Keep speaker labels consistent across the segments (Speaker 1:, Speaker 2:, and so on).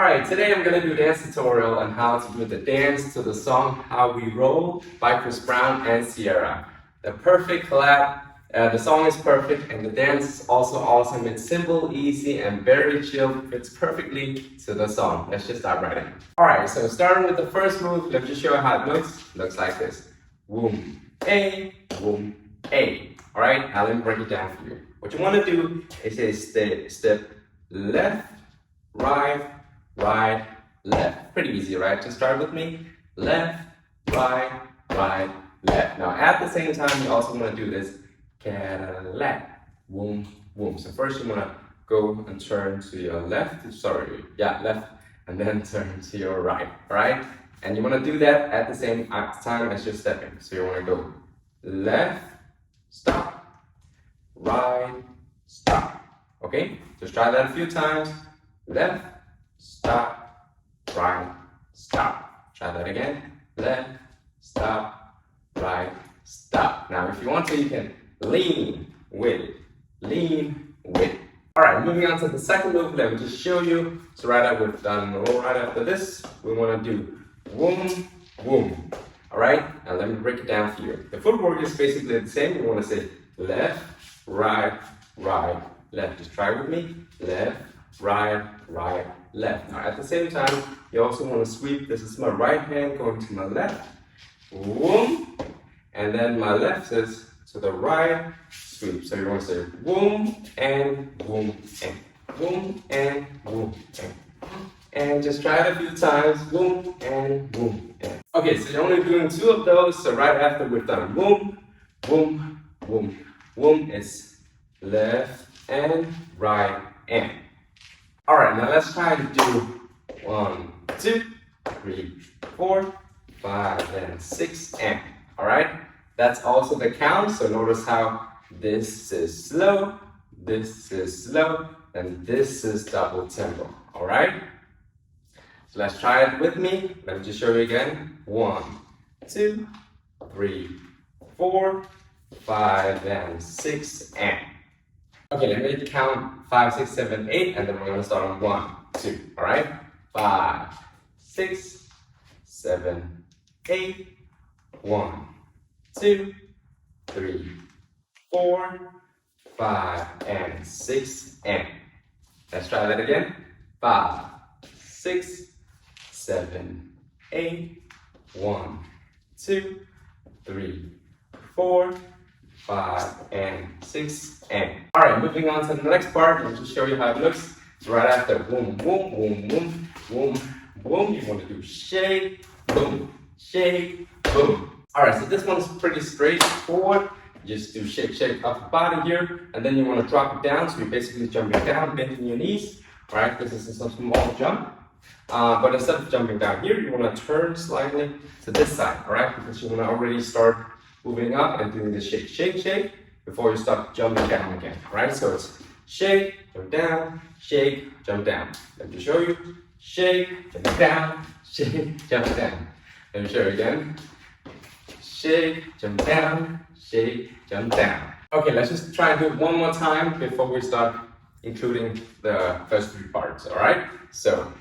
Speaker 1: Alright, today I'm going to do a dance tutorial on how to do the dance to the song How We Roll by Chris Brown and Ciara. The perfect collab, the song is perfect and the dance is also awesome. It's simple, easy, and very chill. Fits perfectly to the song. Let's just dive right in. Alright, so starting with the first move, let me just show you how it looks. Looks like this. Boom, A, boom, A. Alright, now let me break it down for you. What you want to do is step left, right, right, left. Pretty easy, right? Just start with me. Left, right, right, left. Now at the same time, you also want to do this Cadillac. Boom, boom. So first you want to go and turn to your left. Left. And then turn to your right, right? And you want to do that at the same time as you're stepping. So you want to go left, stop, right, stop. Okay? Just try that a few times. Left, stop, right, stop. Try that again. Left, stop, right, stop. Now, if you want to, you can lean with it. Lean with it. All right, moving on to the second move. Let me just show you. So right after this, we want to do boom, boom. All right, now let me break it down for you. The footwork is basically the same. You want to say left, right, right, left. Just try with me. Left, right, right, left. Now at the same time, you also want to sweep. This is my right hand going to my left. Boom. And then my left is to the right, sweep. So you want to say boom and boom and boom and boom and just try it a few times. Boom and boom and. Okay, so you're only doing 2 of those. So right after we're done, boom, boom, boom, boom, it's left and right and. All right, now let's try to do 1, 2, 3, 4, 5, and 6, and. All right, that's also the count. So notice how this is slow, and this is double tempo. All right. So let's try it with me. Let me just show you again. 1, 2, 3, 4, 5, and 6, and. Okay, let me count 5, 6, 7, 8, and then we're gonna start on 1, 2. All right. 5, 6, 7, 8. 1, 2, 3, 4, 5, and 6, and. Let's try that again. 5, 6, 7, 8. 1, 2, 3, 4, 5, and 6, and. All right, moving on to the next part. Let me just show you how it looks. So right after boom, boom, boom, boom, boom, boom, you want to do shake, boom, shake, boom. All right, so this one's pretty straightforward. Just do shake, shake up the body here, and then you want to drop it down. So you're basically jumping down, bending your knees. All right, this is a small jump. But instead of jumping down here, you want to turn slightly to this side, all right? Because you want to already start moving up and doing the shake, shake, shake before you start jumping down again, all right? So it's shake, jump down, shake, jump down. Let me show you. Shake, jump down, shake, jump down. Let me show you again. Shake, jump down, shake, jump down. Okay, let's just try and do it one more time before we start including the first 3 parts, all right? So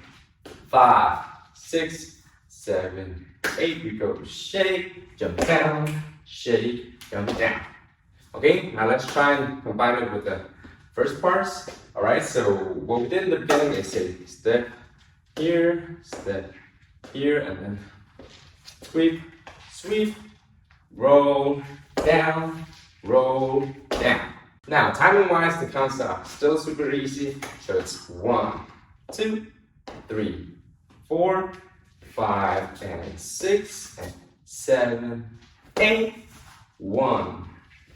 Speaker 1: 5, 6, 7, 8, we go shake, jump down, shake, jump down. Okay, now let's try and combine it with the first parts. All right, so what we did in the beginning is say step here, and then sweep, sweep, roll down, roll down. Now, timing-wise, the counts are still super easy. So it's 1, 2, 3, 4, 5, and 6, and 7, 8, 1,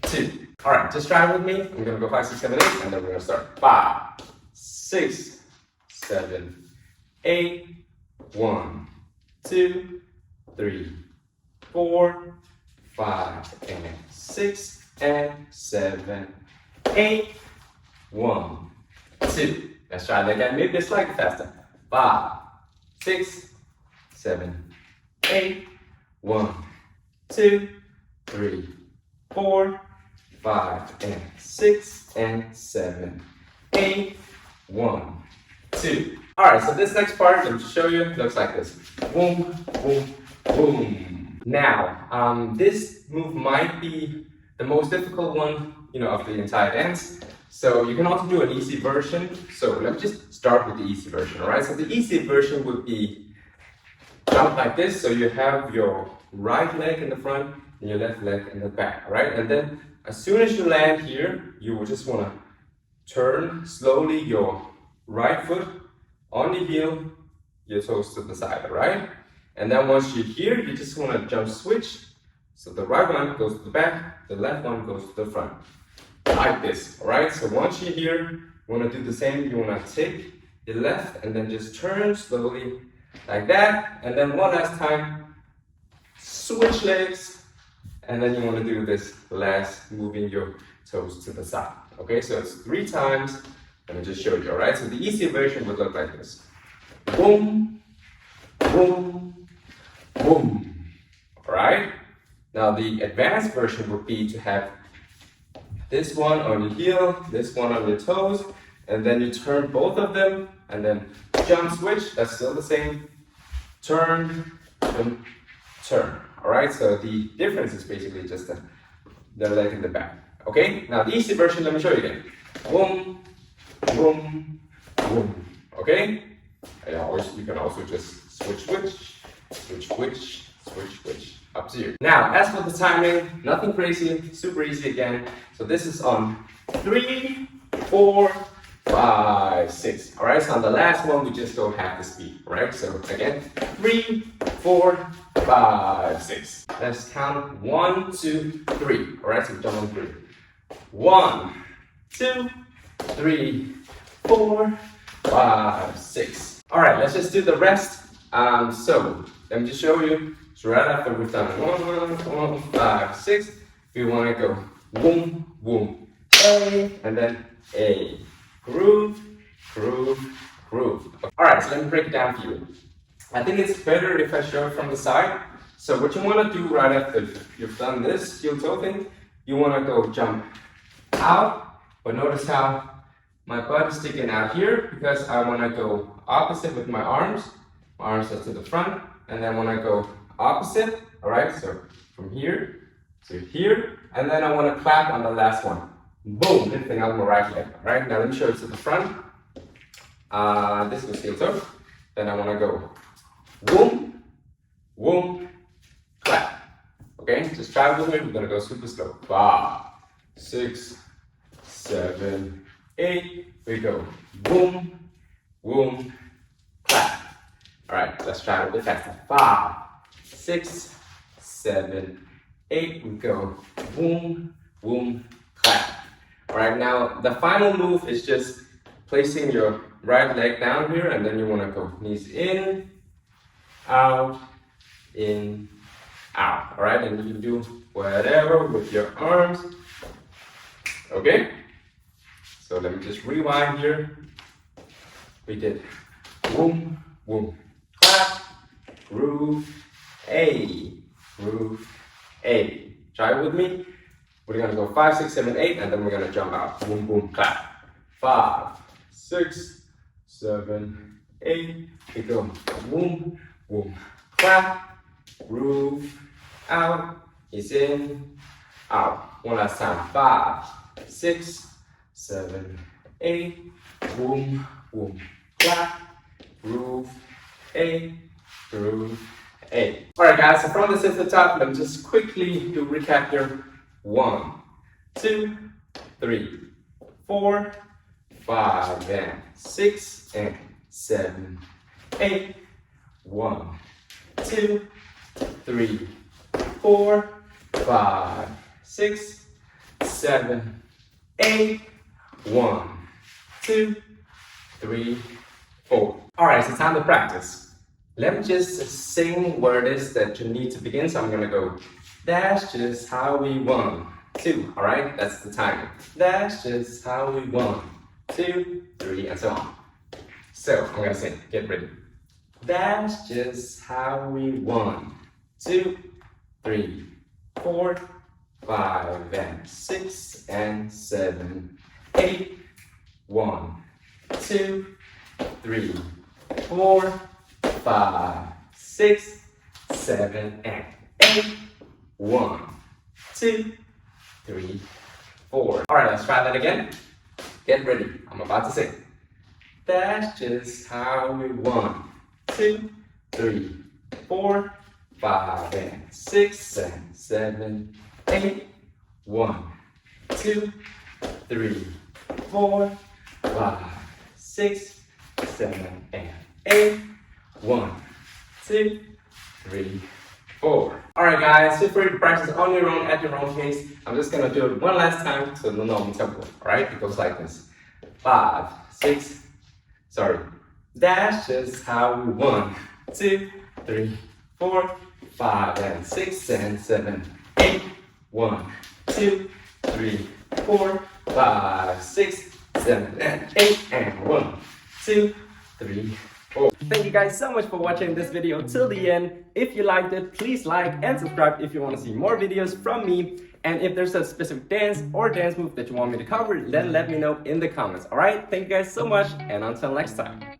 Speaker 1: 2. All right, just try it with me. I'm gonna go 5, 6, 7, 8, and then we're gonna start 5, 6, 7, 8, 1, 2, 3, 4, 5, and 6, and 7, 8, 1, 2. Let's try that again. Maybe it's slightly faster. 5, 6, 7, 8, 1, 2, 3, 4, 5, and 6, and 7, 8, 1, 2. Alright, so this next part, let me show you, looks like this. Boom, boom, boom. Now, this move might be the most difficult one, of the entire dance. So you can also do an easy version. So let's just start with the easy version, alright? So the easy version would be jump like this. So you have your right leg in the front and your left leg in the back, alright? And then as soon as you land here, you will just want to turn slowly your right foot on the heel, your toes to the side, alright? And then once you're here, you just want to jump switch. So the right one goes to the back, the left one goes to the front. Like this, alright? So once you're here, you want to do the same. You want to take your left and then just turn slowly like that. And then one last time, switch legs. And then you want to do this last, moving your toes to the side. Okay, so it's 3 times. Let me just show you, alright? So the easy version would look like this. Boom, boom, boom. Alright? Now the advanced version would be to have this one on your heel, this one on your toes, and then you turn both of them, and then jump switch, that's still the same. Turn, and turn. Alright, so the difference is basically just the leg in the back. Okay, now the easy version, let me show you again. Boom, boom, boom. Okay? You can also just switch, switch, switch, switch, switch, switch. Up to you. Now, as for the timing, nothing crazy, super easy again. So this is on 3, 4, 5, 6. All right, so on the last one, we just go half the speed. All right, so again, 3, 4, 5, 6. Let's count 1, 2, 3. All right, so jump on 3. 1, 2, 3, 4, 5, 6. All right, let's just do the rest. So let me just show you. So right after we've done 1, 5, 6, we want to go boom, boom, A, and then A. Groove, groove, groove. All right, so let me break it down for you. I think it's better if I show it from the side. So what you want to do right after you've done this heel toe thing, you want to go jump out, but notice how my butt is sticking out here because I want to go opposite with my arms. My arms are to the front, and then when I go opposite, all right, so from here to here, and then I want to clap on the last one. Boom, lifting out my right leg. All right, now let me show it to the front. This is heel toe. Then I want to go boom, boom, clap. Okay, just try it with me. We're gonna go super slow. 5, 6, 7, 8. We go boom, boom, clap. All right, let's try it a bit faster. 5, 6, 7, 8. We go boom, boom, clap. All right, now the final move is just placing your right leg down here, and then you want to go knees in, out, in, out. All right, and you can do whatever with your arms. Okay, so let me just rewind here. We did boom, boom, clap, groove, A, groove, A. Try it with me. We're gonna go 5, 6, 7, 8, and then we're gonna jump out. Boom, boom, clap. 5, 6, 7, 8. We go boom, boom, clap, groove, out, is in, out. One last time. 5, 6, 7, 8. Boom, boom, clap, groove, A, groove, A. All right, guys. So from this to the top, let me just quickly do recap here. 1, 2, 3, 4, 5, and 6, and 7, 8. 1, 2, 3, 4, 5, 6, 7, 8. 1, 2, 3, 4. All right, so time to practice. Let me just sing where it is that you need to begin. So I'm gonna go. That's just how we won. 2, all right? That's the timing. That's just how we won. 2, 3, and so on. So I'm gonna sing. Get ready. That's just how we won. 2, 3, 4, 5, and 6, and 7, 8. 1, 2, 3, 4, 5, 6, 7, and 8. 1, 2, 3, 4. All right, let's try that again. Get ready. I'm about to sing. That's just how we 1, 2, 3, 4, 5, and 6, and 7, 8. 1, 2, 3, 4, 5, 6, 7, and 8. 1, 2, 3, 4. Alright guys, feel free to practice on your own at your own pace. I'm just gonna do it one last time to the normal tempo. Alright, it goes like this. 5, 6, sorry. That's just how we 1, 2, 3, 4, 5, and 6, and 7, 8. 1, 2, 3, 4, 5, 6, 7, and 8. And 1, 2, 3, 4. Thank you guys so much for watching this video till the end. If you liked it, please like and subscribe if you want to see more videos from me. And if there's a specific dance or dance move that you want me to cover, then let me know in the comments. Alright, thank you guys so much, and until next time.